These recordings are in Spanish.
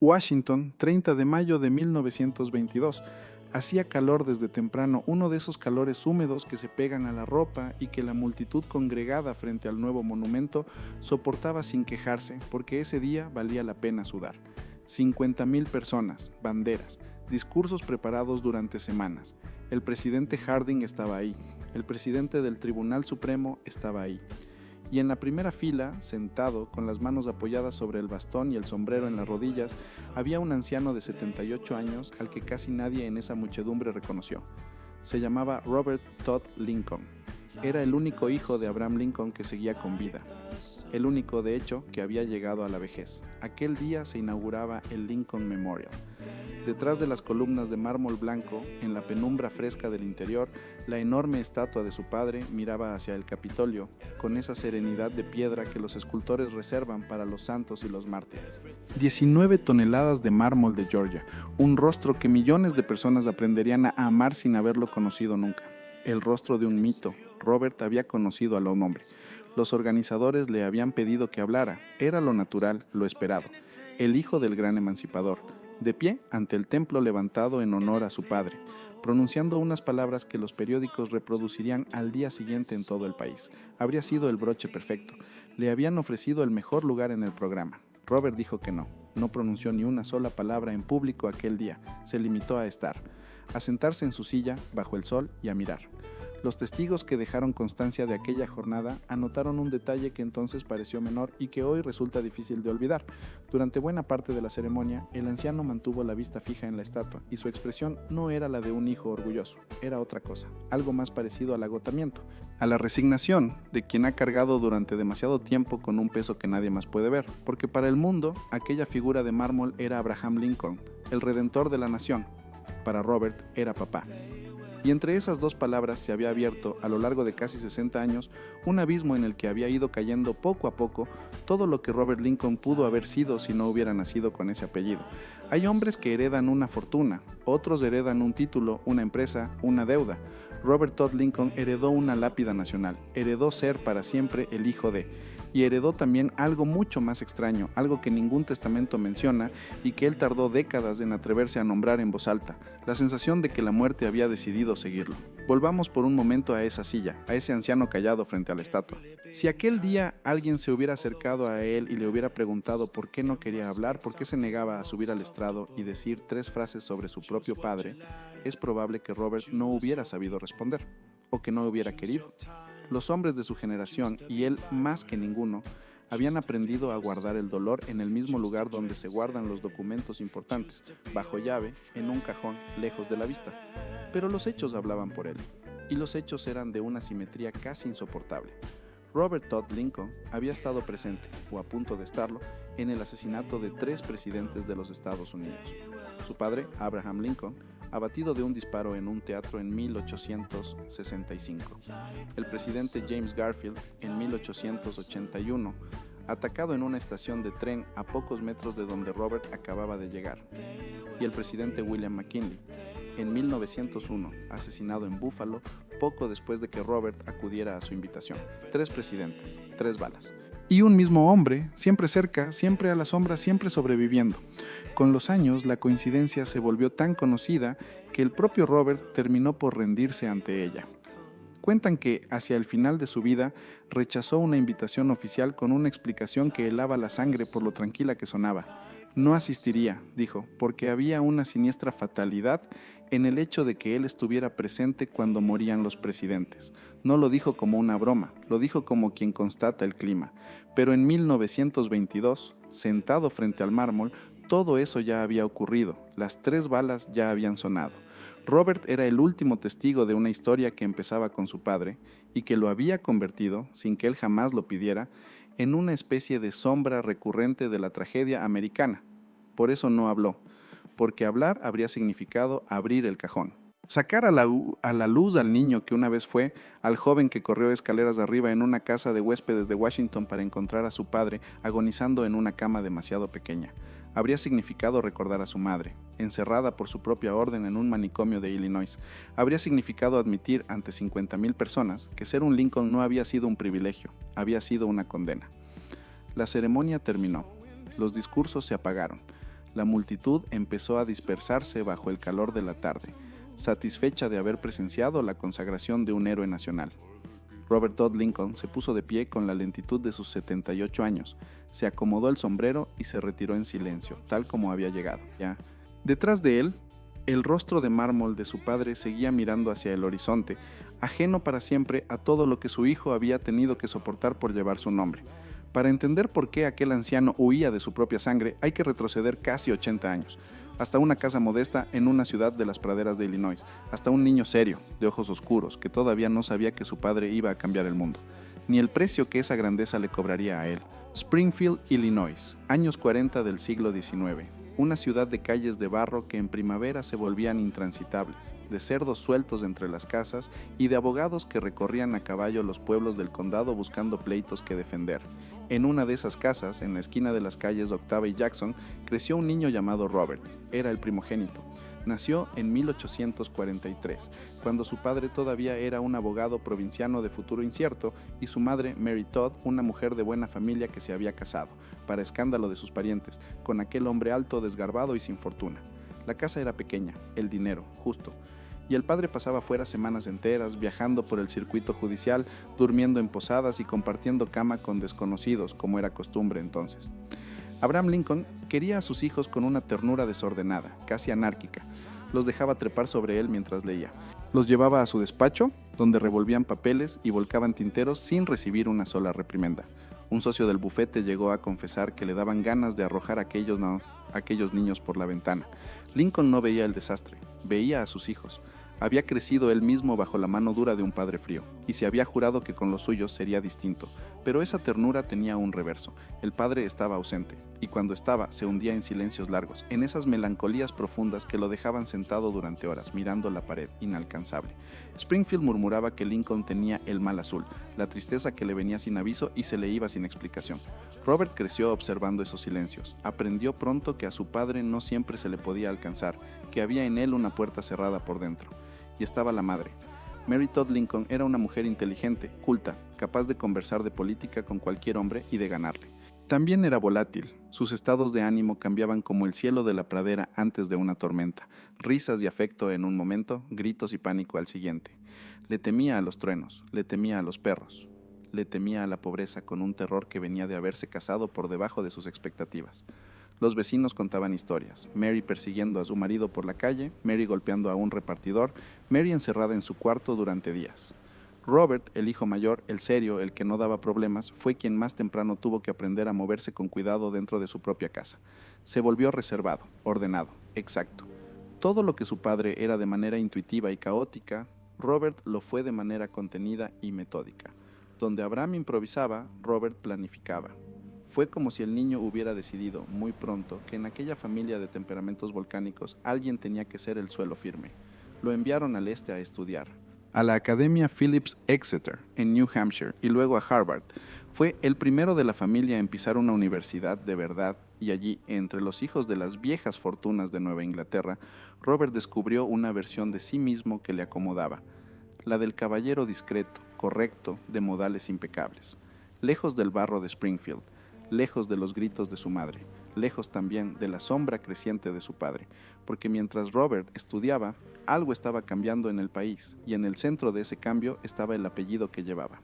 Washington, 30 de mayo de 1922. Hacía calor desde temprano, uno de esos calores húmedos que se pegan a la ropa y que la multitud congregada frente al nuevo monumento soportaba sin quejarse, porque ese día valía la pena sudar. 50,000 personas, banderas, discursos preparados durante semanas. El presidente Harding estaba ahí, el presidente del Tribunal Supremo estaba ahí. Y en la primera fila, sentado, con las manos apoyadas sobre el bastón y el sombrero en las rodillas, había un anciano de 78 años al que casi nadie en esa muchedumbre reconoció. Se llamaba Robert Todd Lincoln. Era el único hijo de Abraham Lincoln que seguía con vida. El único, de hecho, que había llegado a la vejez. Aquel día se inauguraba el Lincoln Memorial. Detrás de las columnas de mármol blanco, en la penumbra fresca del interior, la enorme estatua de su padre miraba hacia el Capitolio, con esa serenidad de piedra que los escultores reservan para los santos y los mártires. 19 toneladas de mármol de Georgia, un rostro que millones de personas aprenderían a amar sin haberlo conocido nunca. El rostro de un mito. Robert había conocido al hombre. Los organizadores le habían pedido que hablara. Era lo natural, lo esperado. El hijo del gran emancipador, de pie ante el templo levantado en honor a su padre, pronunciando unas palabras que los periódicos reproducirían al día siguiente en todo el país. Habría sido el broche perfecto. Le habían ofrecido el mejor lugar en el programa. Robert dijo que no. No pronunció ni una sola palabra en público aquel día. Se limitó a estar, a sentarse en su silla, bajo el sol y a mirar. Los testigos que dejaron constancia de aquella jornada anotaron un detalle que entonces pareció menor y que hoy resulta difícil de olvidar. Durante buena parte de la ceremonia, el anciano mantuvo la vista fija en la estatua y su expresión no era la de un hijo orgulloso, era otra cosa, algo más parecido al agotamiento, a la resignación de quien ha cargado durante demasiado tiempo con un peso que nadie más puede ver, porque para el mundo, aquella figura de mármol era Abraham Lincoln, el redentor de la nación. Para Robert era papá. Y entre esas dos palabras se había abierto, a lo largo de casi 60 años, un abismo en el que había ido cayendo poco a poco todo lo que Robert Lincoln pudo haber sido si no hubiera nacido con ese apellido. Hay hombres que heredan una fortuna, otros heredan un título, una empresa, una deuda. Robert Todd Lincoln heredó una lápida nacional, heredó ser para siempre el hijo de... y heredó también algo mucho más extraño, algo que ningún testamento menciona y que él tardó décadas en atreverse a nombrar en voz alta, la sensación de que la muerte había decidido seguirlo. Volvamos por un momento a esa silla, a ese anciano callado frente a la estatua. Si aquel día alguien se hubiera acercado a él y le hubiera preguntado por qué no quería hablar, por qué se negaba a subir al estrado y decir 3 frases sobre su propio padre, es probable que Robert no hubiera sabido responder, o que no hubiera querido. Los hombres de su generación, y él más que ninguno, habían aprendido a guardar el dolor en el mismo lugar donde se guardan los documentos importantes, bajo llave, en un cajón, lejos de la vista. Pero los hechos hablaban por él, y los hechos eran de una simetría casi insoportable. Robert Todd Lincoln había estado presente, o a punto de estarlo, en el asesinato de 3 presidentes de los Estados Unidos. Su padre, Abraham Lincoln, abatido de un disparo en un teatro en 1865. El presidente James Garfield en 1881, atacado en una estación de tren a pocos metros de donde Robert acababa de llegar. Y el presidente William McKinley, en 1901, asesinado en Buffalo poco después de que Robert acudiera a su invitación. 3 presidentes, 3 balas. Y un mismo hombre, siempre cerca, siempre a la sombra, siempre sobreviviendo. Con los años, la coincidencia se volvió tan conocida que el propio Robert terminó por rendirse ante ella. Cuentan que, hacia el final de su vida, rechazó una invitación oficial con una explicación que helaba la sangre por lo tranquila que sonaba. No asistiría, dijo, porque había una siniestra fatalidad en el hecho de que él estuviera presente cuando morían los presidentes. No lo dijo como una broma, lo dijo como quien constata el clima. Pero en 1922, sentado frente al mármol, todo eso ya había ocurrido, las 3 balas ya habían sonado. Robert era el último testigo de una historia que empezaba con su padre y que lo había convertido, sin que él jamás lo pidiera, en una especie de sombra recurrente de la tragedia americana. Por eso no habló, porque hablar habría significado abrir el cajón. Sacar a la luz al niño que una vez fue, al joven que corrió escaleras arriba en una casa de huéspedes de Washington para encontrar a su padre agonizando en una cama demasiado pequeña. Habría significado recordar a su madre, encerrada por su propia orden en un manicomio de Illinois. Habría significado admitir ante 50,000 personas que ser un Lincoln no había sido un privilegio, había sido una condena. La ceremonia terminó. Los discursos se apagaron. La multitud empezó a dispersarse bajo el calor de la tarde, satisfecha de haber presenciado la consagración de un héroe nacional. Robert Todd Lincoln se puso de pie con la lentitud de sus 78 años, se acomodó el sombrero y se retiró en silencio, tal como había llegado. Detrás de él, el rostro de mármol de su padre seguía mirando hacia el horizonte, ajeno para siempre a todo lo que su hijo había tenido que soportar por llevar su nombre. Para entender por qué aquel anciano huía de su propia sangre, hay que retroceder casi 80 años, hasta una casa modesta en una ciudad de las praderas de Illinois, hasta un niño serio, de ojos oscuros, que todavía no sabía que su padre iba a cambiar el mundo, ni el precio que esa grandeza le cobraría a él. Springfield, Illinois, años 40 del siglo XIX. Una ciudad de calles de barro que en primavera se volvían intransitables, de cerdos sueltos entre las casas y de abogados que recorrían a caballo los pueblos del condado buscando pleitos que defender. En una de esas casas, en la esquina de las calles Octava y Jackson, creció un niño llamado Robert. Era el primogénito. Nació en 1843, cuando su padre todavía era un abogado provinciano de futuro incierto y su madre, Mary Todd, una mujer de buena familia que se había casado, para escándalo de sus parientes, con aquel hombre alto, desgarbado y sin fortuna. La casa era pequeña, el dinero, justo, y el padre pasaba fuera semanas enteras, viajando por el circuito judicial, durmiendo en posadas y compartiendo cama con desconocidos, como era costumbre entonces. Abraham Lincoln quería a sus hijos con una ternura desordenada, casi anárquica. Los dejaba trepar sobre él mientras leía. Los llevaba a su despacho, donde revolvían papeles y volcaban tinteros sin recibir una sola reprimenda. Un socio del bufete llegó a confesar que le daban ganas de arrojar a aquellos niños por la ventana. Lincoln no veía el desastre, veía a sus hijos. Había crecido él mismo bajo la mano dura de un padre frío, y se había jurado que con los suyos sería distinto. Pero esa ternura tenía un reverso. El padre estaba ausente, y cuando estaba, se hundía en silencios largos, en esas melancolías profundas que lo dejaban sentado durante horas, mirando la pared, inalcanzable. Springfield murmuraba que Lincoln tenía el mal azul, la tristeza que le venía sin aviso y se le iba sin explicación. Robert creció observando esos silencios. Aprendió pronto que a su padre no siempre se le podía alcanzar, que había en él una puerta cerrada por dentro. Y estaba la madre. Mary Todd Lincoln era una mujer inteligente, culta, capaz de conversar de política con cualquier hombre y de ganarle. También era volátil. Sus estados de ánimo cambiaban como el cielo de la pradera antes de una tormenta. Risas y afecto en un momento, gritos y pánico al siguiente. Le temía a los truenos, le temía a los perros, le temía a la pobreza con un terror que venía de haberse casado por debajo de sus expectativas. Los vecinos contaban historias, Mary persiguiendo a su marido por la calle, Mary golpeando a un repartidor, Mary encerrada en su cuarto durante días. Robert, el hijo mayor, el serio, el que no daba problemas, fue quien más temprano tuvo que aprender a moverse con cuidado dentro de su propia casa. Se volvió reservado, ordenado, exacto. Todo lo que su padre era de manera intuitiva y caótica, Robert lo fue de manera contenida y metódica. Donde Abraham improvisaba, Robert planificaba. Fue como si el niño hubiera decidido, muy pronto, que en aquella familia de temperamentos volcánicos alguien tenía que ser el suelo firme. Lo enviaron al este a estudiar, a la Academia Phillips Exeter, en New Hampshire, y luego a Harvard. Fue el primero de la familia en pisar una universidad de verdad, y allí, entre los hijos de las viejas fortunas de Nueva Inglaterra, Robert descubrió una versión de sí mismo que le acomodaba, la del caballero discreto, correcto, de modales impecables. Lejos del barro de Springfield, lejos de los gritos de su madre, lejos también de la sombra creciente de su padre, porque mientras Robert estudiaba, algo estaba cambiando en el país, y en el centro de ese cambio estaba el apellido que llevaba.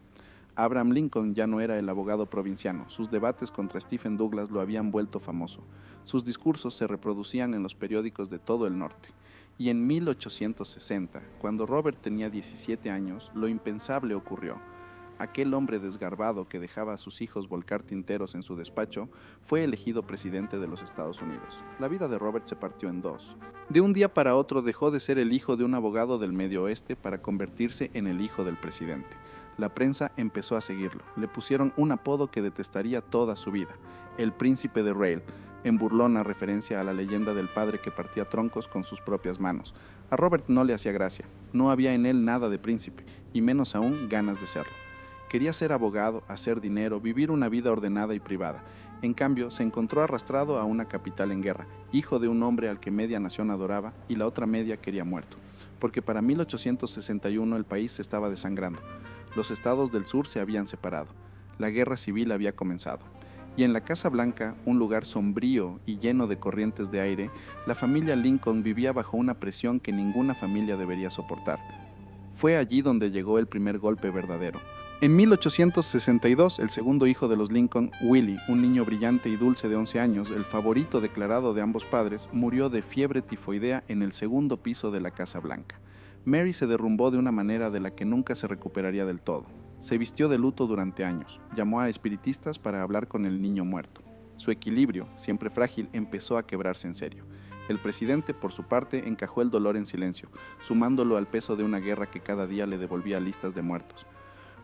Abraham Lincoln ya no era el abogado provinciano, sus debates contra Stephen Douglas lo habían vuelto famoso, sus discursos se reproducían en los periódicos de todo el norte. Y en 1860, cuando Robert tenía 17 años, lo impensable ocurrió. Aquel hombre desgarbado que dejaba a sus hijos volcar tinteros en su despacho fue elegido presidente de los Estados Unidos. La vida de Robert se partió en dos. De un día para otro dejó de ser el hijo de un abogado del Medio Oeste para convertirse en el hijo del presidente. La prensa empezó a seguirlo. Le pusieron un apodo que detestaría toda su vida, el Príncipe de Rail, en burlona referencia a la leyenda del padre que partía troncos con sus propias manos. A Robert no le hacía gracia, no había en él nada de príncipe, y menos aún ganas de serlo. Quería ser abogado, hacer dinero, vivir una vida ordenada y privada. En cambio, se encontró arrastrado a una capital en guerra, hijo de un hombre al que media nación adoraba y la otra media quería muerto, porque para 1861 el país se estaba desangrando. Los estados del sur se habían separado. La guerra civil había comenzado. Y en la Casa Blanca, un lugar sombrío y lleno de corrientes de aire, la familia Lincoln vivía bajo una presión que ninguna familia debería soportar. Fue allí donde llegó el primer golpe verdadero. En 1862, el segundo hijo de los Lincoln, Willie, un niño brillante y dulce de 11 años, el favorito declarado de ambos padres, murió de fiebre tifoidea en el segundo piso de la Casa Blanca. Mary se derrumbó de una manera de la que nunca se recuperaría del todo. Se vistió de luto durante años, llamó a espiritistas para hablar con el niño muerto. Su equilibrio, siempre frágil, empezó a quebrarse en serio. El presidente, por su parte, encajó el dolor en silencio, sumándolo al peso de una guerra que cada día le devolvía listas de muertos.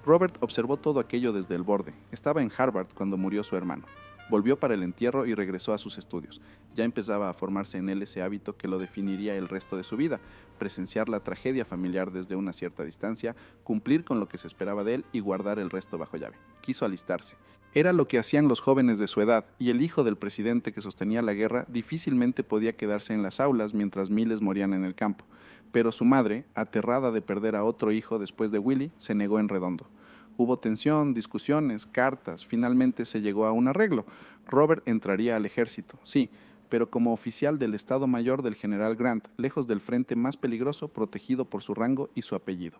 Robert observó todo aquello desde el borde. Estaba en Harvard cuando murió su hermano. Volvió para el entierro y regresó a sus estudios. Ya empezaba a formarse en él ese hábito que lo definiría el resto de su vida: presenciar la tragedia familiar desde una cierta distancia, cumplir con lo que se esperaba de él y guardar el resto bajo llave. Quiso alistarse. Era lo que hacían los jóvenes de su edad, y el hijo del presidente que sostenía la guerra difícilmente podía quedarse en las aulas mientras miles morían en el campo. Pero su madre, aterrada de perder a otro hijo después de Willie, se negó en redondo. Hubo tensión, discusiones, cartas, finalmente se llegó a un arreglo. Robert entraría al ejército, sí, pero como oficial del Estado Mayor del general Grant, lejos del frente más peligroso, protegido por su rango y su apellido.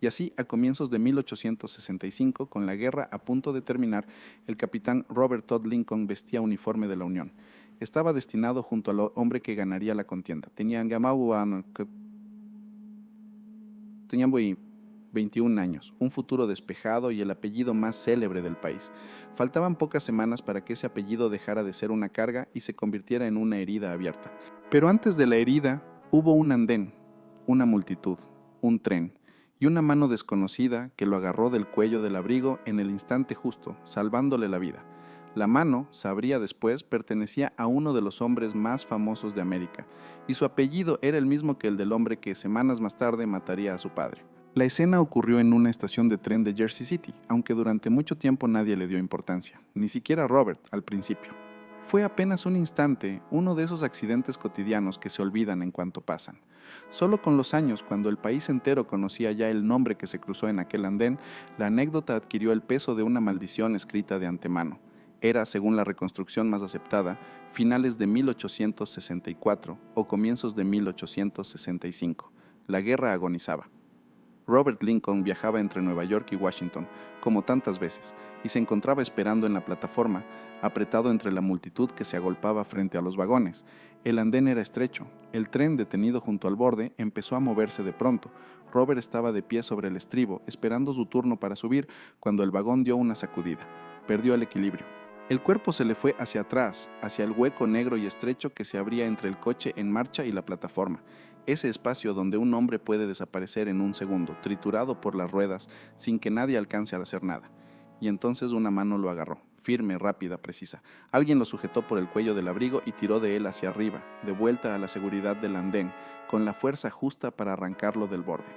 Y así, a comienzos de 1865, con la guerra a punto de terminar, el capitán Robert Todd Lincoln vestía uniforme de la Unión. Estaba destinado junto al hombre que ganaría la contienda. Tenía 21 años, un futuro despejado y el apellido más célebre del país. Faltaban pocas semanas para que ese apellido dejara de ser una carga y se convirtiera en una herida abierta. Pero antes de la herida, hubo un andén, una multitud, un tren y una mano desconocida que lo agarró del cuello del abrigo en el instante justo, salvándole la vida. La mano, sabría después, pertenecía a uno de los hombres más famosos de América, y su apellido era el mismo que el del hombre que semanas más tarde mataría a su padre. La escena ocurrió en una estación de tren de Jersey City, aunque durante mucho tiempo nadie le dio importancia, ni siquiera Robert al principio. Fue apenas un instante, uno de esos accidentes cotidianos que se olvidan en cuanto pasan. Solo con los años, cuando el país entero conocía ya el nombre que se cruzó en aquel andén, la anécdota adquirió el peso de una maldición escrita de antemano. Era, según la reconstrucción más aceptada, finales de 1864 o comienzos de 1865. La guerra agonizaba. Robert Lincoln viajaba entre Nueva York y Washington, como tantas veces, y se encontraba esperando en la plataforma, apretado entre la multitud que se agolpaba frente a los vagones. El andén era estrecho. El tren, detenido junto al borde, empezó a moverse de pronto. Robert estaba de pie sobre el estribo, esperando su turno para subir, cuando el vagón dio una sacudida. Perdió el equilibrio. El cuerpo se le fue hacia atrás, hacia el hueco negro y estrecho que se abría entre el coche en marcha y la plataforma. Ese espacio donde un hombre puede desaparecer en un segundo, triturado por las ruedas, sin que nadie alcance a hacer nada. Y entonces una mano lo agarró, firme, rápida, precisa. Alguien lo sujetó por el cuello del abrigo y tiró de él hacia arriba, de vuelta a la seguridad del andén, con la fuerza justa para arrancarlo del borde.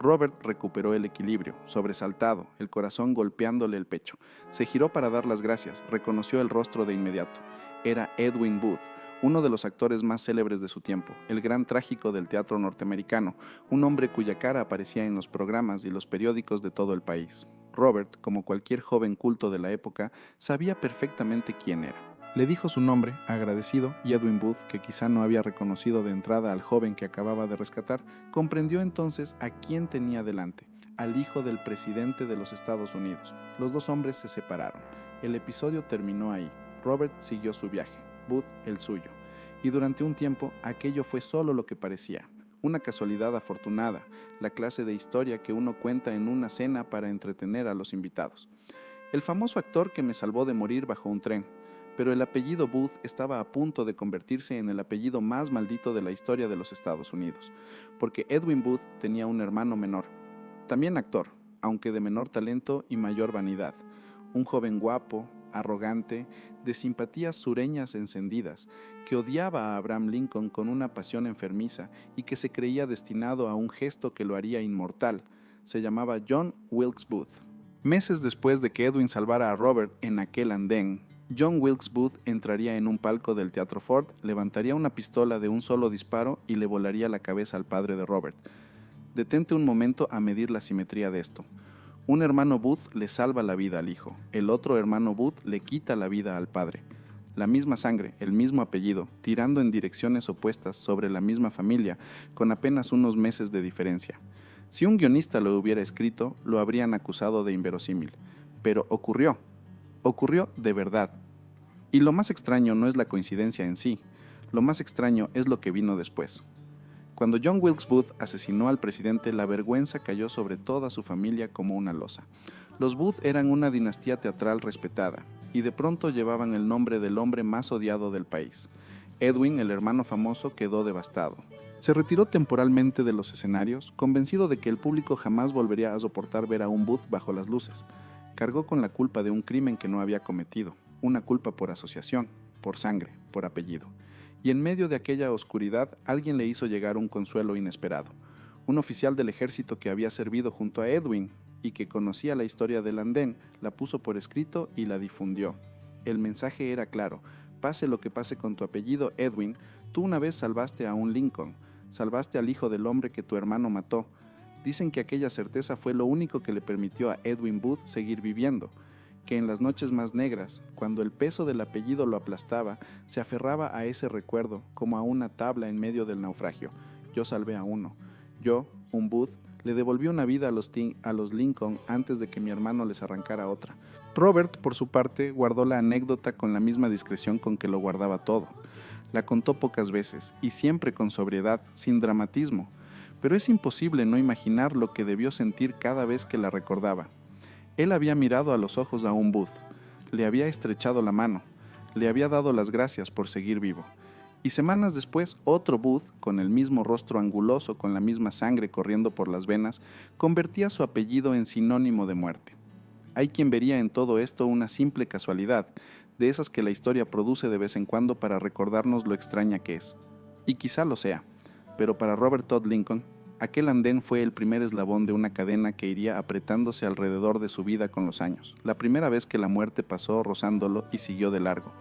Robert recuperó el equilibrio, sobresaltado, el corazón golpeándole el pecho. Se giró para dar las gracias, reconoció el rostro de inmediato. Era Edwin Booth, uno de los actores más célebres de su tiempo, el gran trágico del teatro norteamericano, un hombre cuya cara aparecía en los programas y los periódicos de todo el país. Robert, como cualquier joven culto de la época, sabía perfectamente quién era. Le dijo su nombre, agradecido, y Edwin Booth, que quizá no había reconocido de entrada al joven que acababa de rescatar, comprendió entonces a quién tenía delante: al hijo del presidente de los Estados Unidos. Los dos hombres se separaron. El episodio terminó ahí. Robert siguió su viaje, Booth el suyo, y durante un tiempo aquello fue solo lo que parecía, una casualidad afortunada, la clase de historia que uno cuenta en una cena para entretener a los invitados. El famoso actor que me salvó de morir bajo un tren. Pero el apellido Booth estaba a punto de convertirse en el apellido más maldito de la historia de los Estados Unidos, porque Edwin Booth tenía un hermano menor, también actor, aunque de menor talento y mayor vanidad, un joven guapo, arrogante, de simpatías sureñas encendidas, que odiaba a Abraham Lincoln con una pasión enfermiza y que se creía destinado a un gesto que lo haría inmortal. Se llamaba John Wilkes Booth. Meses después de que Edwin salvara a Robert en aquel andén, John Wilkes Booth entraría en un palco del Teatro Ford, levantaría una pistola de un solo disparo y le volaría la cabeza al padre de Robert. Detente un momento a medir la simetría de esto. Un hermano Booth le salva la vida al hijo, el otro hermano Booth le quita la vida al padre. La misma sangre, el mismo apellido, tirando en direcciones opuestas sobre la misma familia, con apenas unos meses de diferencia. Si un guionista lo hubiera escrito, lo habrían acusado de inverosímil. Pero ocurrió de verdad. Y lo más extraño no es la coincidencia en sí, lo más extraño es lo que vino después. Cuando John Wilkes Booth asesinó al presidente, la vergüenza cayó sobre toda su familia como una losa. Los Booth eran una dinastía teatral respetada, y de pronto llevaban el nombre del hombre más odiado del país. Edwin, el hermano famoso, quedó devastado. Se retiró temporalmente de los escenarios, convencido de que el público jamás volvería a soportar ver a un Booth bajo las luces. Cargó con la culpa de un crimen que no había cometido, una culpa por asociación, por sangre, por apellido. Y en medio de aquella oscuridad alguien le hizo llegar un consuelo inesperado. Un oficial del ejército que había servido junto a Edwin y que conocía la historia del andén, la puso por escrito y la difundió. El mensaje era claro: pase lo que pase con tu apellido, Edwin, tú una vez salvaste a un Lincoln, salvaste al hijo del hombre que tu hermano mató. Dicen que aquella certeza fue lo único que le permitió a Edwin Booth seguir viviendo, que en las noches más negras, cuando el peso del apellido lo aplastaba, se aferraba a ese recuerdo como a una tabla en medio del naufragio. Yo salvé a uno. Yo, un Booth, le devolví una vida a los Lincoln antes de que mi hermano les arrancara otra. Robert, por su parte, guardó la anécdota con la misma discreción con que lo guardaba todo. La contó pocas veces, y siempre con sobriedad, sin dramatismo. Pero es imposible no imaginar lo que debió sentir cada vez que la recordaba. Él había mirado a los ojos a un Booth, le había estrechado la mano, le había dado las gracias por seguir vivo. Y semanas después, otro Booth, con el mismo rostro anguloso, con la misma sangre corriendo por las venas, convertía su apellido en sinónimo de muerte. Hay quien vería en todo esto una simple casualidad, de esas que la historia produce de vez en cuando para recordarnos lo extraña que es. Y quizá lo sea, pero para Robert Todd Lincoln, aquel andén fue el primer eslabón de una cadena que iría apretándose alrededor de su vida con los años. La primera vez que la muerte pasó rozándolo y siguió de largo.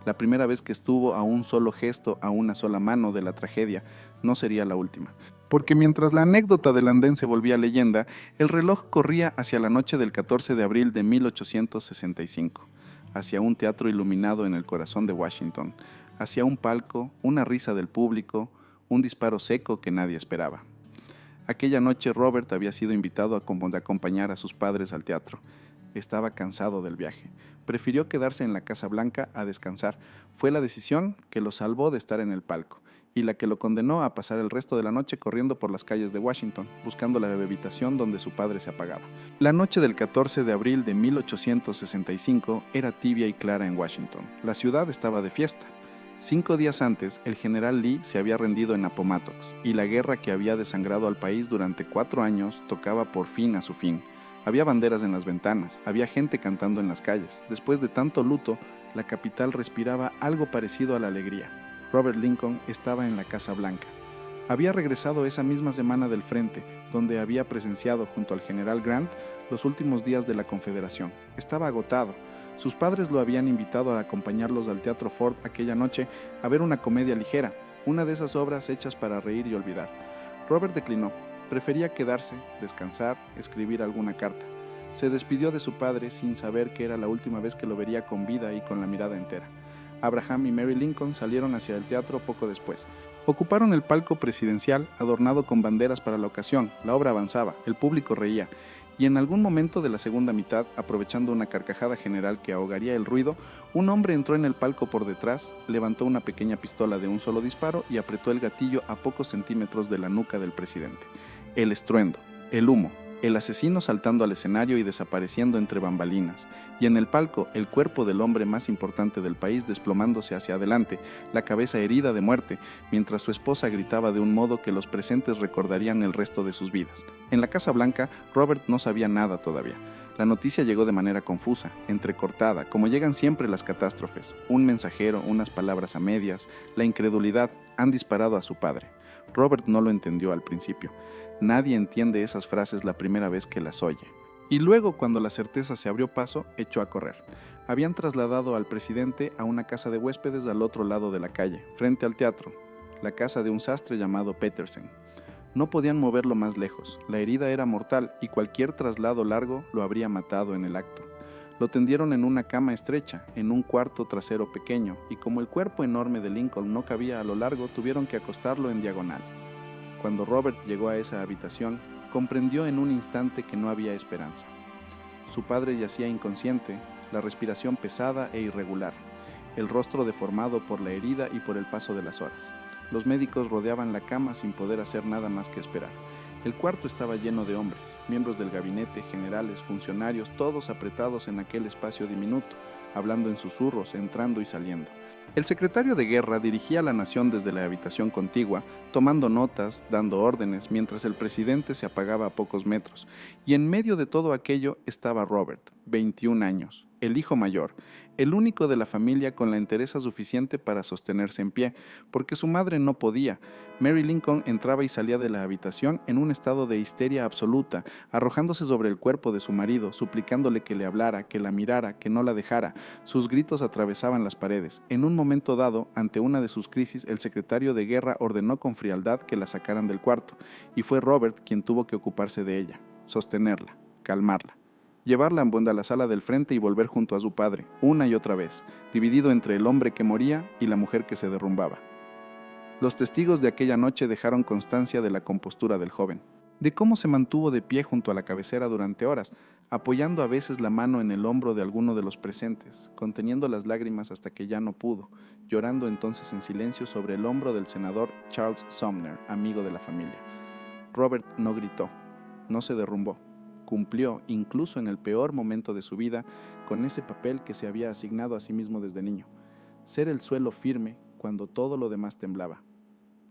La primera vez que estuvo a un solo gesto, a una sola mano de la tragedia, no sería la última. Porque mientras la anécdota del andén se volvía leyenda, el reloj corría hacia la noche del 14 de abril de 1865, hacia un teatro iluminado en el corazón de Washington, hacia un palco, una risa del público, un disparo seco que nadie esperaba. Aquella noche Robert había sido invitado a acompañar a sus padres al teatro. Estaba cansado del viaje. Prefirió quedarse en la Casa Blanca a descansar. Fue la decisión que lo salvó de estar en el palco y la que lo condenó a pasar el resto de la noche corriendo por las calles de Washington, buscando la habitación donde su padre se apagaba. La noche del 14 de abril de 1865 era tibia y clara en Washington. La ciudad estaba de fiesta. 5 días antes, el general Lee se había rendido en Appomattox, y la guerra que había desangrado al país durante 4 años tocaba por fin a su fin. Había banderas en las ventanas, había gente cantando en las calles. Después de tanto luto, la capital respiraba algo parecido a la alegría. Robert Lincoln estaba en la Casa Blanca. Había regresado esa misma semana del frente, donde había presenciado junto al general Grant los últimos días de la Confederación. Estaba agotado. Sus padres lo habían invitado a acompañarlos al Teatro Ford aquella noche a ver una comedia ligera, una de esas obras hechas para reír y olvidar. Robert declinó. Prefería quedarse, descansar, escribir alguna carta. Se despidió de su padre sin saber que era la última vez que lo vería con vida y con la mirada entera. Abraham y Mary Lincoln salieron hacia el teatro poco después. Ocuparon el palco presidencial, adornado con banderas para la ocasión. La obra avanzaba, el público reía, y en algún momento de la segunda mitad, aprovechando una carcajada general que ahogaría el ruido, un hombre entró en el palco por detrás, levantó una pequeña pistola de un solo disparo y apretó el gatillo a pocos centímetros de la nuca del presidente. El estruendo, el humo, el asesino saltando al escenario y desapareciendo entre bambalinas, y en el palco el cuerpo del hombre más importante del país desplomándose hacia adelante, la cabeza herida de muerte, mientras su esposa gritaba de un modo que los presentes recordarían el resto de sus vidas. En la Casa Blanca, Robert no sabía nada todavía. La noticia llegó de manera confusa, entrecortada, como llegan siempre las catástrofes. Un mensajero, unas palabras a medias, la incredulidad, han disparado a su padre. Robert no lo entendió al principio. Nadie entiende esas frases la primera vez que las oye. Y luego, cuando la certeza se abrió paso, echó a correr. Habían trasladado al presidente a una casa de huéspedes al otro lado de la calle, frente al teatro, la casa de un sastre llamado Petersen. No podían moverlo más lejos, la herida era mortal y cualquier traslado largo lo habría matado en el acto. Lo tendieron en una cama estrecha, en un cuarto trasero pequeño, y como el cuerpo enorme de Lincoln no cabía a lo largo, tuvieron que acostarlo en diagonal. Cuando Robert llegó a esa habitación, comprendió en un instante que no había esperanza. Su padre yacía inconsciente, la respiración pesada e irregular, el rostro deformado por la herida y por el paso de las horas. Los médicos rodeaban la cama sin poder hacer nada más que esperar. El cuarto estaba lleno de hombres, miembros del gabinete, generales, funcionarios, todos apretados en aquel espacio diminuto, hablando en susurros, entrando y saliendo. El secretario de guerra dirigía a la nación desde la habitación contigua, tomando notas, dando órdenes, mientras el presidente se apagaba a pocos metros, y en medio de todo aquello estaba Robert, 21 años, el hijo mayor, el único de la familia con la entereza suficiente para sostenerse en pie, porque su madre no podía. Mary Lincoln entraba y salía de la habitación en un estado de histeria absoluta, arrojándose sobre el cuerpo de su marido, suplicándole que le hablara, que la mirara, que no la dejara. Sus gritos atravesaban las paredes. En un momento dado, ante una de sus crisis, el secretario de guerra ordenó con frialdad que la sacaran del cuarto, y fue Robert quien tuvo que ocuparse de ella, sostenerla, calmarla. Llevarla a la sala del frente y volver junto a su padre, una y otra vez, dividido entre el hombre que moría y la mujer que se derrumbaba. Los testigos de aquella noche dejaron constancia de la compostura del joven, de cómo se mantuvo de pie junto a la cabecera durante horas, apoyando a veces la mano en el hombro de alguno de los presentes, conteniendo las lágrimas hasta que ya no pudo, llorando entonces en silencio sobre el hombro del senador Charles Sumner, amigo de la familia. Robert no gritó, no se derrumbó. Cumplió, incluso en el peor momento de su vida, con ese papel que se había asignado a sí mismo desde niño, ser el suelo firme cuando todo lo demás temblaba.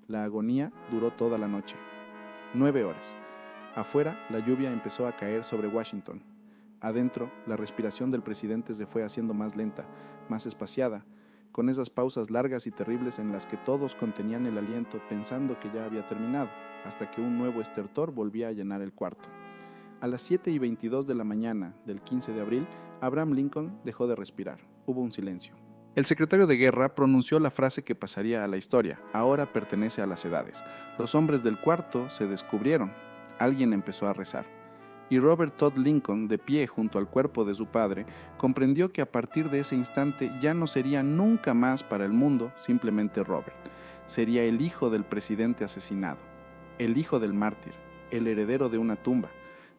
La agonía duró toda la noche, 9 horas. Afuera, la lluvia empezó a caer sobre Washington. Adentro, la respiración del presidente se fue haciendo más lenta, más espaciada, con esas pausas largas y terribles en las que todos contenían el aliento pensando que ya había terminado, hasta que un nuevo estertor volvía a llenar el cuarto. A las 7:22 de la mañana del 15 de abril, Abraham Lincoln dejó de respirar. Hubo un silencio. El secretario de guerra pronunció la frase que pasaría a la historia. Ahora pertenece a las edades. Los hombres del cuarto se descubrieron. Alguien empezó a rezar. Y Robert Todd Lincoln, de pie junto al cuerpo de su padre, comprendió que a partir de ese instante ya no sería nunca más para el mundo simplemente Robert. Sería el hijo del presidente asesinado, el hijo del mártir, el heredero de una tumba.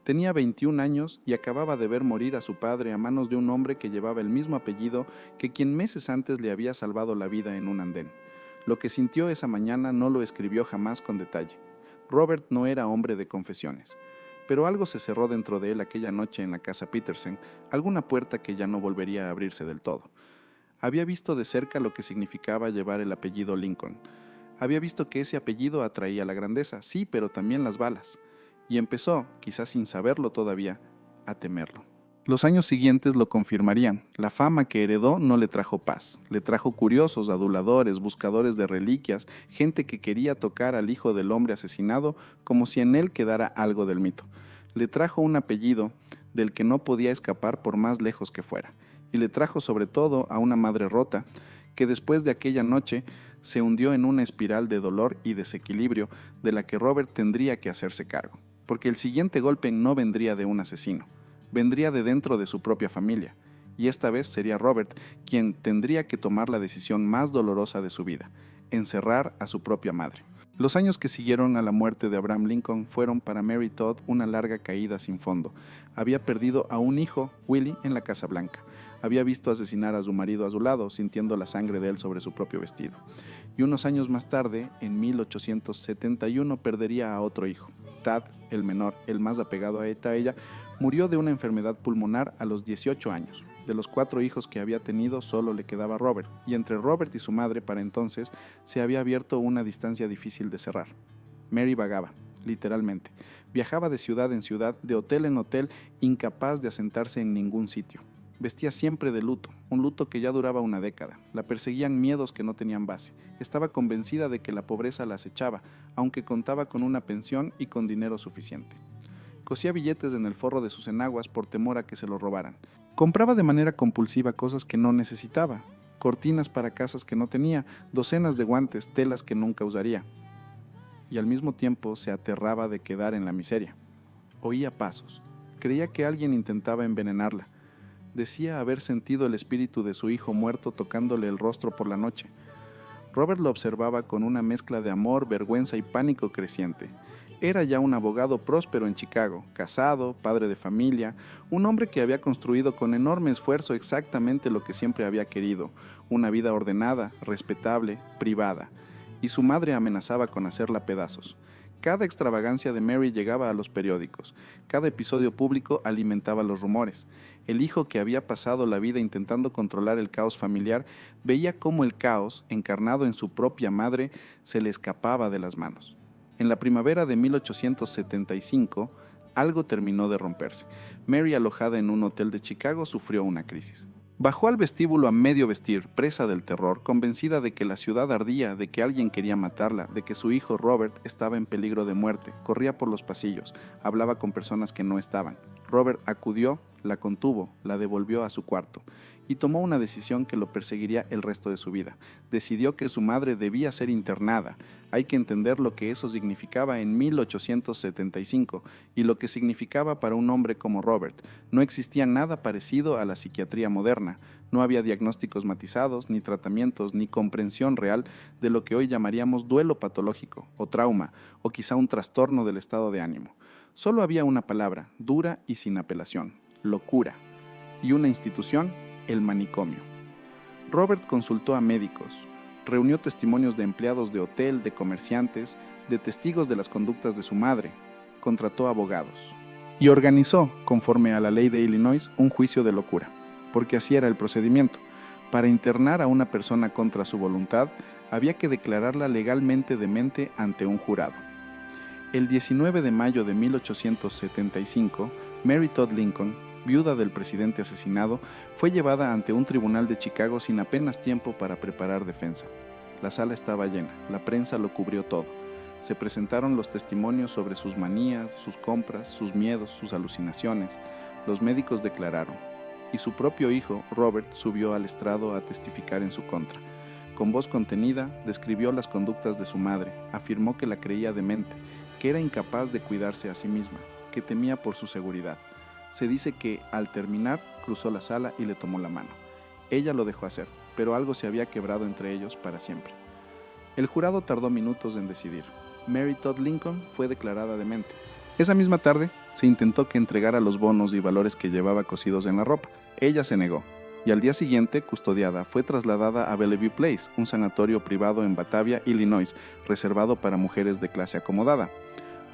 Tenía 21 años y acababa de ver morir a su padre a manos de un hombre que llevaba el mismo apellido que quien meses antes le había salvado la vida en un andén. Lo que sintió esa mañana no lo escribió jamás con detalle. Robert no era hombre de confesiones, pero algo se cerró dentro de él aquella noche en la casa Petersen, alguna puerta que ya no volvería a abrirse del todo. Había visto de cerca lo que significaba llevar el apellido Lincoln. Había visto que ese apellido atraía la grandeza, sí, pero también las balas. Y empezó, quizás sin saberlo todavía, a temerlo. Los años siguientes lo confirmarían. La fama que heredó no le trajo paz. Le trajo curiosos, aduladores, buscadores de reliquias, gente que quería tocar al hijo del hombre asesinado como si en él quedara algo del mito. Le trajo un apellido del que no podía escapar por más lejos que fuera. Y le trajo sobre todo a una madre rota que después de aquella noche se hundió en una espiral de dolor y desequilibrio de la que Robert tendría que hacerse cargo. Porque el siguiente golpe no vendría de un asesino, vendría de dentro de su propia familia, y esta vez sería Robert quien tendría que tomar la decisión más dolorosa de su vida, encerrar a su propia madre. Los años que siguieron a la muerte de Abraham Lincoln fueron para Mary Todd una larga caída sin fondo. Había perdido a un hijo, Willie, en la Casa Blanca. Había visto asesinar a su marido a su lado, sintiendo la sangre de él sobre su propio vestido. Y unos años más tarde, en 1871, perdería a otro hijo. Tad, el menor, el más apegado a ella, murió de una enfermedad pulmonar a los 18 años. De los 4 hijos que había tenido, solo le quedaba Robert, y entre Robert y su madre, para entonces, se había abierto una distancia difícil de cerrar. Mary vagaba, literalmente. Viajaba de ciudad en ciudad, de hotel en hotel, incapaz de asentarse en ningún sitio. Vestía siempre de luto, un luto que ya duraba una década. La perseguían miedos que no tenían base. Estaba convencida de que la pobreza la acechaba, aunque contaba con una pensión y con dinero suficiente. Cosía billetes en el forro de sus enaguas por temor a que se lo robaran. Compraba de manera compulsiva cosas que no necesitaba, cortinas para casas que no tenía, docenas de guantes, telas que nunca usaría. y al mismo tiempo se aterraba de quedar en la miseria. Oía pasos. Creía que alguien intentaba envenenarla. Decía haber sentido el espíritu de su hijo muerto tocándole el rostro por la noche. Robert lo observaba con una mezcla de amor, vergüenza y pánico creciente. Era ya un abogado próspero en Chicago, casado, padre de familia, un hombre que había construido con enorme esfuerzo exactamente lo que siempre había querido, una vida ordenada, respetable, privada, y su madre amenazaba con hacerla pedazos. Cada extravagancia de Mary llegaba a los periódicos, cada episodio público alimentaba los rumores. El hijo que había pasado la vida intentando controlar el caos familiar veía cómo el caos, encarnado en su propia madre, se le escapaba de las manos. En la primavera de 1875, algo terminó de romperse. Mary, alojada en un hotel de Chicago, sufrió una crisis. Bajó al vestíbulo a medio vestir, presa del terror, convencida de que la ciudad ardía, de que alguien quería matarla, de que su hijo Robert estaba en peligro de muerte. Corría por los pasillos, hablaba con personas que no estaban. Robert acudió, la contuvo, la devolvió a su cuarto y tomó una decisión que lo perseguiría el resto de su vida. Decidió que su madre debía ser internada. Hay que entender lo que eso significaba en 1875 y lo que significaba para un hombre como Robert. No existía nada parecido a la psiquiatría moderna. No había diagnósticos matizados, ni tratamientos, ni comprensión real de lo que hoy llamaríamos duelo patológico, o trauma, o quizá un trastorno del estado de ánimo. Solo había una palabra, dura y sin apelación: locura. Y una institución: el manicomio. Robert consultó a médicos, reunió testimonios de empleados de hotel, de comerciantes, de testigos de las conductas de su madre, contrató abogados y organizó, conforme a la ley de Illinois, un juicio de locura, porque así era el procedimiento. Para internar a una persona contra su voluntad, había que declararla legalmente demente ante un jurado. El 19 de mayo de 1875, Mary Todd Lincoln, viuda del presidente asesinado, fue llevada ante un tribunal de Chicago sin apenas tiempo para preparar defensa. La sala estaba llena, la prensa lo cubrió todo. Se presentaron los testimonios sobre sus manías, sus compras, sus miedos, sus alucinaciones. Los médicos declararon, y su propio hijo, Robert, subió al estrado a testificar en su contra. Con voz contenida, describió las conductas de su madre, afirmó que la creía demente, que era incapaz de cuidarse a sí misma, que temía por su seguridad. Se dice que, al terminar, cruzó la sala y le tomó la mano. Ella lo dejó hacer, pero algo se había quebrado entre ellos para siempre. El jurado tardó minutos en decidir. Mary Todd Lincoln fue declarada demente. Esa misma tarde, se intentó que entregara los bonos y valores que llevaba cosidos en la ropa. Ella se negó, y al día siguiente, custodiada, fue trasladada a Bellevue Place, un sanatorio privado en Batavia, Illinois, reservado para mujeres de clase acomodada.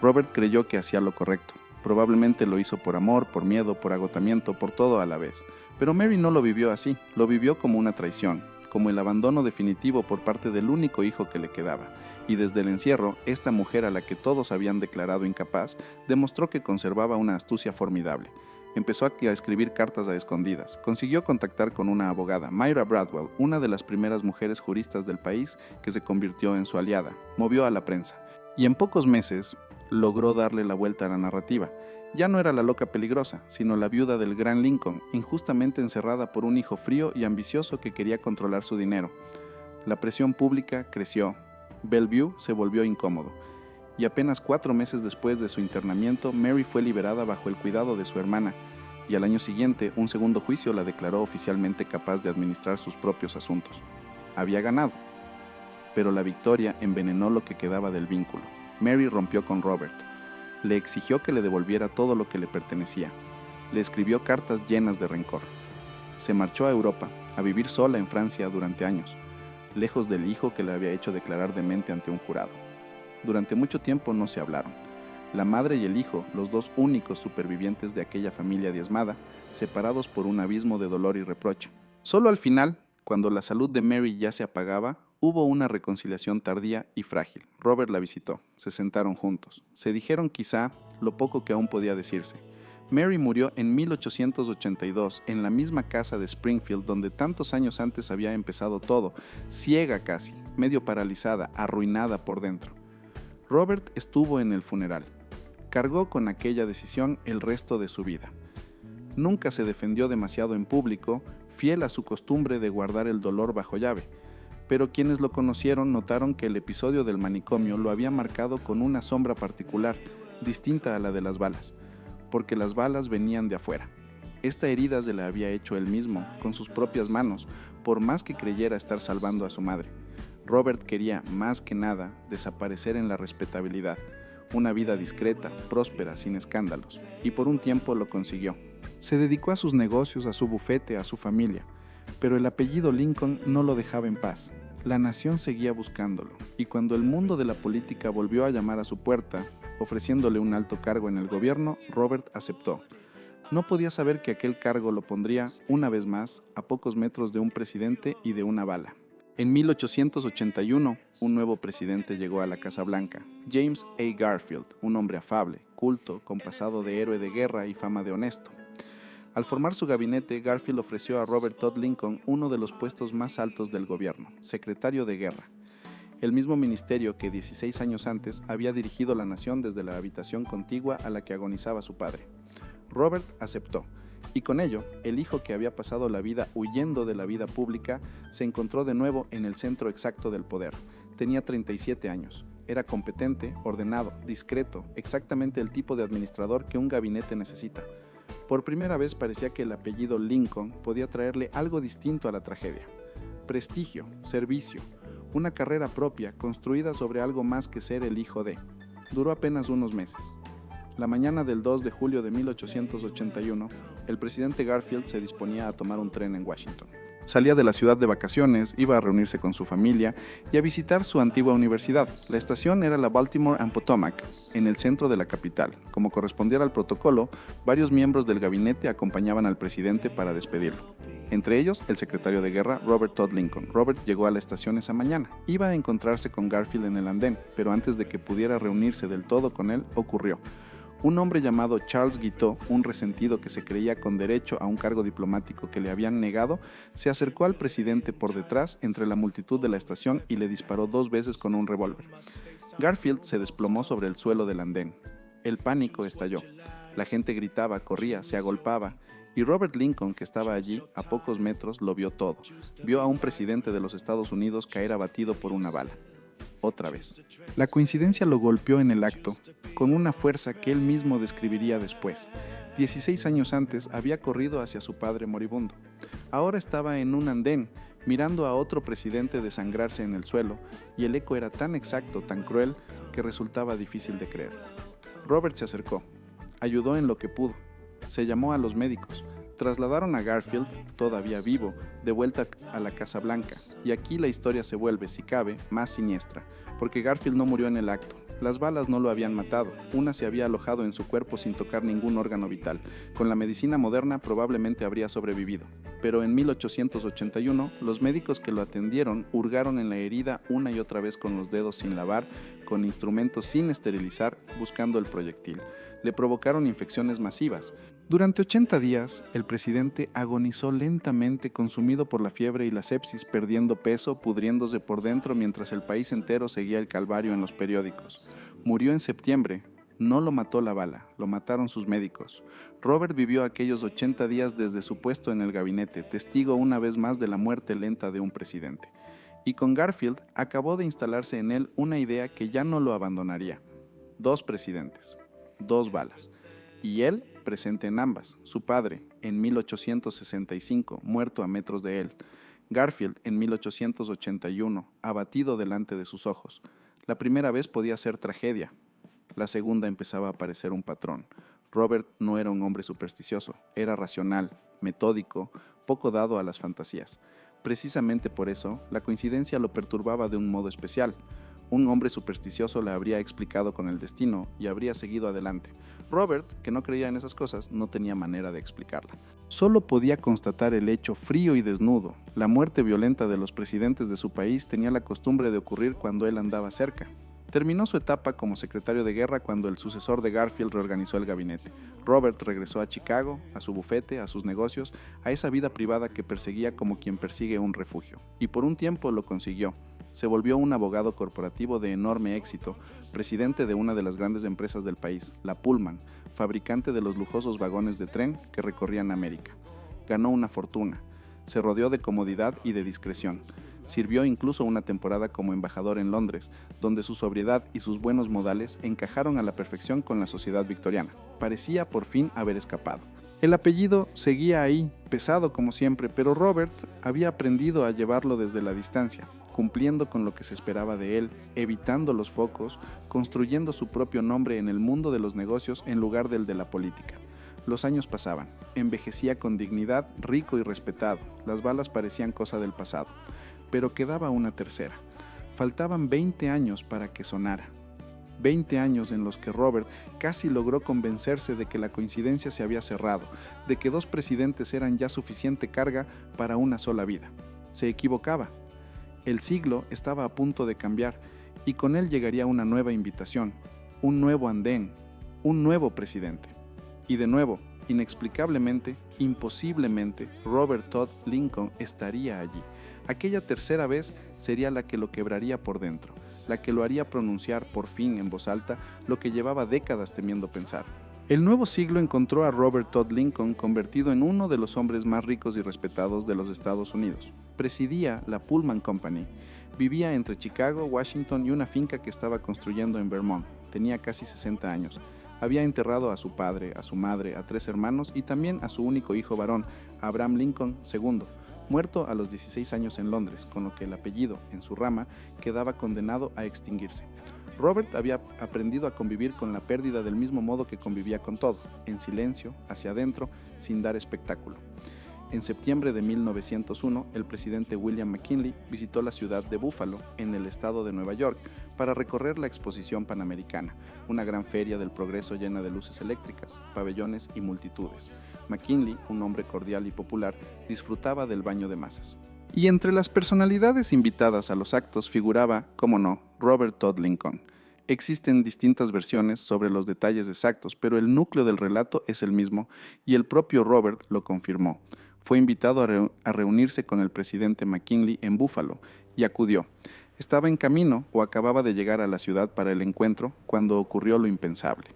Robert creyó que hacía lo correcto. Probablemente lo hizo por amor, por miedo, por agotamiento, por todo a la vez. Pero Mary no lo vivió así, lo vivió como una traición, como el abandono definitivo por parte del único hijo que le quedaba. Y desde el encierro, esta mujer a la que todos habían declarado incapaz, demostró que conservaba una astucia formidable. Empezó a escribir cartas a escondidas. Consiguió contactar con una abogada, Myra Bradwell, una de las primeras mujeres juristas del país, que se convirtió en su aliada. Movió a la prensa. Y en pocos meses logró darle la vuelta a la narrativa. Ya no era la loca peligrosa, sino la viuda del gran Lincoln, injustamente encerrada por un hijo frío y ambicioso que quería controlar su dinero. La presión pública creció. Bellevue se volvió incómodo. Y apenas 4 meses después de su internamiento, Mary fue liberada bajo el cuidado de su hermana, y al año siguiente un segundo juicio la declaró oficialmente capaz de administrar sus propios asuntos. Había ganado, pero la victoria envenenó lo que quedaba del vínculo. Mary rompió con Robert. Le exigió que le devolviera todo lo que le pertenecía. Le escribió cartas llenas de rencor. Se marchó a Europa, a vivir sola en Francia durante años, lejos del hijo que le había hecho declarar demente ante un jurado. Durante mucho tiempo no se hablaron. La madre y el hijo, los dos únicos supervivientes de aquella familia diezmada, separados por un abismo de dolor y reproche. Solo al final, cuando la salud de Mary ya se apagaba, hubo una reconciliación tardía y frágil. Robert la visitó. Se sentaron juntos. Se dijeron quizá lo poco que aún podía decirse. Mary murió en 1882 en la misma casa de Springfield donde tantos años antes había empezado todo, ciega casi, medio paralizada, arruinada por dentro. Robert estuvo en el funeral. Cargó con aquella decisión el resto de su vida. Nunca se defendió demasiado en público, fiel a su costumbre de guardar el dolor bajo llave. pero quienes lo conocieron notaron que el episodio del manicomio lo había marcado con una sombra particular, distinta a la de las balas, porque las balas venían de afuera. Esta herida se la había hecho él mismo, con sus propias manos, por más que creyera estar salvando a su madre. Robert quería, más que nada, desaparecer en la respetabilidad, una vida discreta, próspera, sin escándalos, y por un tiempo lo consiguió. Se dedicó a sus negocios, a su bufete, a su familia, pero el apellido Lincoln no lo dejaba en paz. La nación seguía buscándolo, y cuando el mundo de la política volvió a llamar a su puerta, ofreciéndole un alto cargo en el gobierno, Robert aceptó. No podía saber que aquel cargo lo pondría, una vez más, a pocos metros de un presidente y de una bala. En 1881, un nuevo presidente llegó a la Casa Blanca, James A. Garfield, un hombre afable, culto, con pasado de héroe de guerra y fama de honesto. Al formar su gabinete, Garfield ofreció a Robert Todd Lincoln uno de los puestos más altos del gobierno, secretario de guerra, el mismo ministerio que 16 años antes había dirigido la nación desde la habitación contigua a la que agonizaba su padre. Robert aceptó, y con ello, el hijo que había pasado la vida huyendo de la vida pública se encontró de nuevo en el centro exacto del poder. Tenía 37 años. Era competente, ordenado, discreto, exactamente el tipo de administrador que un gabinete necesita. Por primera vez parecía que el apellido Lincoln podía traerle algo distinto a la tragedia. Prestigio, servicio, una carrera propia construida sobre algo más que ser el hijo de. Duró apenas unos meses. La mañana del 2 de julio de 1881, el presidente Garfield se disponía a tomar un tren en Washington. Salía de la ciudad de vacaciones, iba a reunirse con su familia y a visitar su antigua universidad. La estación era la Baltimore and Potomac, en el centro de la capital. Como correspondiera al protocolo, varios miembros del gabinete acompañaban al presidente para despedirlo. Entre ellos, el secretario de guerra, Robert Todd Lincoln. Robert llegó a la estación esa mañana. Iba a encontrarse con Garfield en el andén, pero antes de que pudiera reunirse del todo con él, ocurrió. Un hombre llamado Charles Guiteau, un resentido que se creía con derecho a un cargo diplomático que le habían negado, se acercó al presidente por detrás entre la multitud de la estación y le disparó 2 veces con un revólver. Garfield se desplomó sobre el suelo del andén. El pánico estalló. La gente gritaba, corría, se agolpaba, y Robert Lincoln, que estaba allí, a pocos metros, lo vio todo. Vio a un presidente de los Estados Unidos caer abatido por una bala. Otra vez. La coincidencia lo golpeó en el acto, con una fuerza que él mismo describiría después. 16 años antes había corrido hacia su padre moribundo. Ahora estaba en un andén, mirando a otro presidente desangrarse en el suelo, y el eco era tan exacto, tan cruel, que resultaba difícil de creer. Robert se acercó, ayudó en lo que pudo, se llamó a los médicos, trasladaron a Garfield, todavía vivo, de vuelta a la Casa Blanca, y aquí la historia se vuelve, si cabe, más siniestra, porque Garfield no murió en el acto. Las balas no lo habían matado, una se había alojado en su cuerpo sin tocar ningún órgano vital. Con la medicina moderna probablemente habría sobrevivido. Pero en 1881, los médicos que lo atendieron hurgaron en la herida una y otra vez con los dedos sin lavar, con instrumentos sin esterilizar, buscando el proyectil. Le provocaron infecciones masivas. Durante 80 días, el presidente agonizó lentamente, consumido por la fiebre y la sepsis, perdiendo peso, pudriéndose por dentro mientras el país entero seguía el calvario en los periódicos. Murió en septiembre. No lo mató la bala, lo mataron sus médicos. Robert vivió aquellos 80 días desde su puesto en el gabinete, testigo una vez más de la muerte lenta de un presidente. Y con Garfield acabó de instalarse en él una idea que ya no lo abandonaría. 2 presidentes, 2 balas. Y él presente en ambas, su padre, en 1865, muerto a metros de él, Garfield en 1881, abatido delante de sus ojos. La primera vez podía ser tragedia, la segunda empezaba a parecer un patrón. Robert no era un hombre supersticioso, era racional, metódico, poco dado a las fantasías. Precisamente por eso, la coincidencia lo perturbaba de un modo especial. Un hombre supersticioso le habría explicado con el destino y habría seguido adelante. Robert, que no creía en esas cosas, no tenía manera de explicarla. Solo podía constatar el hecho frío y desnudo. La muerte violenta de los presidentes de su país tenía la costumbre de ocurrir cuando él andaba cerca. Terminó su etapa como secretario de guerra cuando el sucesor de Garfield reorganizó el gabinete. Robert regresó a Chicago, a su bufete, a sus negocios, a esa vida privada que perseguía como quien persigue un refugio. Y por un tiempo lo consiguió. Se volvió un abogado corporativo de enorme éxito, presidente de una de las grandes empresas del país, la Pullman, fabricante de los lujosos vagones de tren que recorrían América. Ganó una fortuna. Se rodeó de comodidad y de discreción. Sirvió incluso una temporada como embajador en Londres, donde su sobriedad y sus buenos modales encajaron a la perfección con la sociedad victoriana. Parecía por fin haber escapado. El apellido seguía ahí, pesado como siempre, pero Robert había aprendido a llevarlo desde la distancia, cumpliendo con lo que se esperaba de él, evitando los focos, construyendo su propio nombre en el mundo de los negocios en lugar del de la política. Los años pasaban, envejecía con dignidad, rico y respetado, las balas parecían cosa del pasado, pero quedaba una tercera. Faltaban 20 años para que sonara. 20 años en los que Robert casi logró convencerse de que la coincidencia se había cerrado, de que 2 presidentes eran ya suficiente carga para una sola vida. Se equivocaba. El siglo estaba a punto de cambiar y con él llegaría una nueva invitación, un nuevo andén, un nuevo presidente. Y de nuevo, inexplicablemente, imposiblemente, Robert Todd Lincoln estaría allí. Aquella tercera vez sería la que lo quebraría por dentro, la que lo haría pronunciar por fin en voz alta lo que llevaba décadas temiendo pensar. El nuevo siglo encontró a Robert Todd Lincoln convertido en uno de los hombres más ricos y respetados de los Estados Unidos. Presidía la Pullman Company. Vivía entre Chicago, Washington y una finca que estaba construyendo en Vermont. Tenía casi 60 años. Había enterrado a su padre, a su madre, a 3 hermanos y también a su único hijo varón, Abraham Lincoln II, muerto a los 16 años en Londres, con lo que el apellido, en su rama, quedaba condenado a extinguirse. Robert había aprendido a convivir con la pérdida del mismo modo que convivía con todo, en silencio, hacia adentro, sin dar espectáculo. En septiembre de 1901, el presidente William McKinley visitó la ciudad de Buffalo, en el estado de Nueva York, para recorrer la Exposición Panamericana, una gran feria del progreso llena de luces eléctricas, pabellones y multitudes. McKinley, un hombre cordial y popular, disfrutaba del baño de masas. Y entre las personalidades invitadas a los actos figuraba, cómo no, Robert Todd Lincoln. Existen distintas versiones sobre los detalles exactos, pero el núcleo del relato es el mismo, y el propio Robert lo confirmó. Fue invitado a reunirse con el presidente McKinley en Buffalo y acudió. Estaba en camino o acababa de llegar a la ciudad para el encuentro cuando ocurrió lo impensable.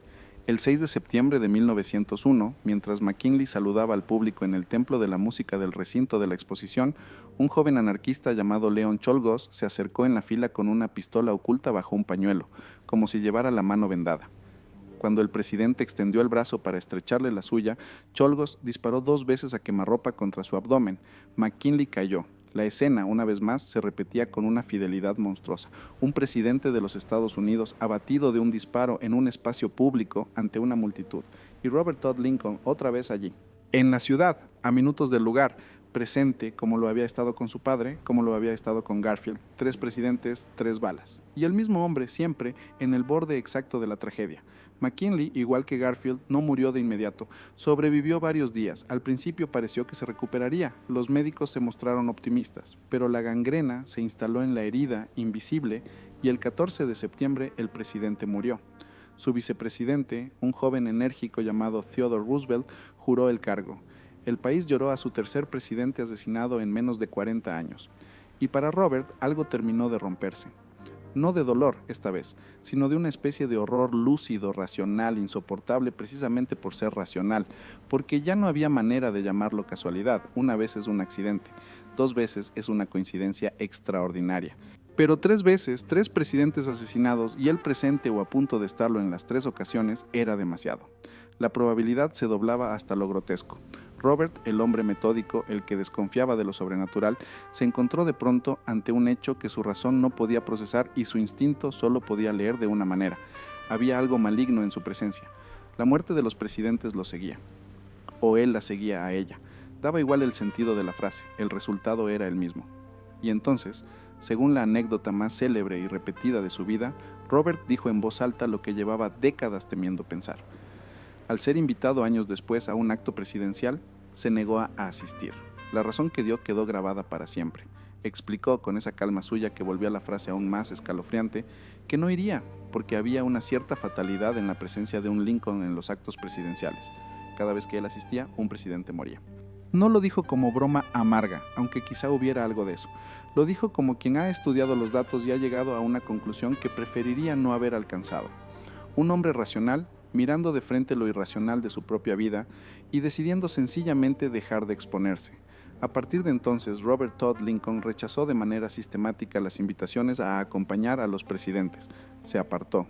El 6 de septiembre de 1901, mientras McKinley saludaba al público en el Templo de la Música del recinto de la exposición, un joven anarquista llamado Leon Czolgosz se acercó en la fila con una pistola oculta bajo un pañuelo, como si llevara la mano vendada. Cuando el presidente extendió el brazo para estrecharle la suya, Czolgosz disparó 2 veces a quemarropa contra su abdomen. McKinley cayó. La escena, una vez más, se repetía con una fidelidad monstruosa. Un presidente de los Estados Unidos abatido de un disparo en un espacio público ante una multitud. Y Robert Todd Lincoln otra vez allí. En la ciudad, a minutos del lugar, presente como lo había estado con su padre, como lo había estado con Garfield. 3 presidentes, 3 balas. Y el mismo hombre siempre en el borde exacto de la tragedia. McKinley, igual que Garfield, no murió de inmediato. Sobrevivió varios días. Al principio pareció que se recuperaría. Los médicos se mostraron optimistas, pero la gangrena se instaló en la herida invisible y el 14 de septiembre el presidente murió. Su vicepresidente, un joven enérgico llamado Theodore Roosevelt, juró el cargo. El país lloró a su tercer presidente asesinado en menos de 40 años. Y para Robert algo terminó de romperse. No de dolor esta vez, sino de una especie de horror lúcido, racional, insoportable precisamente por ser racional, porque ya no había manera de llamarlo casualidad. Una vez es un accidente, 2 veces es una coincidencia extraordinaria. Pero 3 veces, 3 presidentes asesinados y él presente o a punto de estarlo en las 3 ocasiones era demasiado. La probabilidad se doblaba hasta lo grotesco. Robert, el hombre metódico, el que desconfiaba de lo sobrenatural, se encontró de pronto ante un hecho que su razón no podía procesar y su instinto solo podía leer de una manera. Había algo maligno en su presencia. La muerte de los presidentes lo seguía. O él la seguía a ella. Daba igual el sentido de la frase, el resultado era el mismo. Y entonces, según la anécdota más célebre y repetida de su vida, Robert dijo en voz alta lo que llevaba décadas temiendo pensar. Al ser invitado años después a un acto presidencial, se negó a asistir. La razón que dio quedó grabada para siempre. Explicó con esa calma suya que volvió a la frase aún más escalofriante que no iría, porque había una cierta fatalidad en la presencia de un Lincoln en los actos presidenciales. Cada vez que él asistía, un presidente moría. No lo dijo como broma amarga, aunque quizá hubiera algo de eso. Lo dijo como quien ha estudiado los datos y ha llegado a una conclusión que preferiría no haber alcanzado. Un hombre racional, mirando de frente lo irracional de su propia vida y decidiendo sencillamente dejar de exponerse. A partir de entonces, Robert Todd Lincoln rechazó de manera sistemática las invitaciones a acompañar a los presidentes. Se apartó.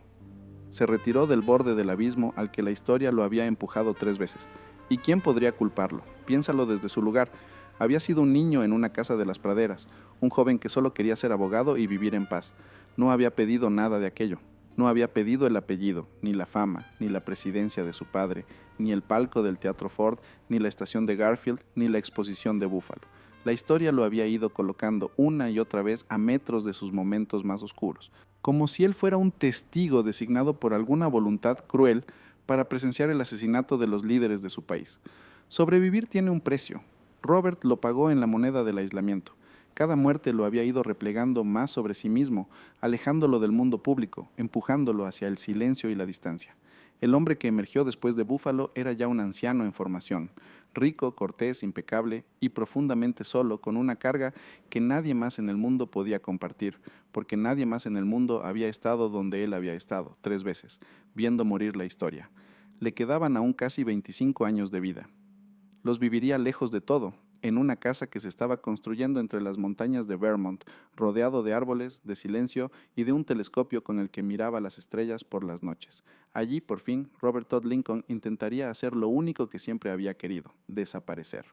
Se retiró del borde del abismo al que la historia lo había empujado 3 veces. ¿Y quién podría culparlo? Piénsalo desde su lugar. Había sido un niño en una casa de las praderas, un joven que solo quería ser abogado y vivir en paz. No había pedido nada de aquello. No había pedido el apellido, ni la fama, ni la presidencia de su padre, ni el palco del Teatro Ford, ni la estación de Garfield, ni la exposición de Buffalo. La historia lo había ido colocando una y otra vez a metros de sus momentos más oscuros, como si él fuera un testigo designado por alguna voluntad cruel para presenciar el asesinato de los líderes de su país. Sobrevivir tiene un precio. Robert lo pagó en la moneda del aislamiento. Cada muerte lo había ido replegando más sobre sí mismo, alejándolo del mundo público, empujándolo hacia el silencio y la distancia. El hombre que emergió después de Búfalo era ya un anciano en formación, rico, cortés, impecable y profundamente solo, con una carga que nadie más en el mundo podía compartir, porque nadie más en el mundo había estado donde él había estado, 3 veces, viendo morir la historia. Le quedaban aún casi 25 años de vida. Los viviría lejos de todo, en una casa que se estaba construyendo entre las montañas de Vermont, rodeado de árboles, de silencio y de un telescopio con el que miraba las estrellas por las noches. Allí, por fin, Robert Todd Lincoln intentaría hacer lo único que siempre había querido: desaparecer.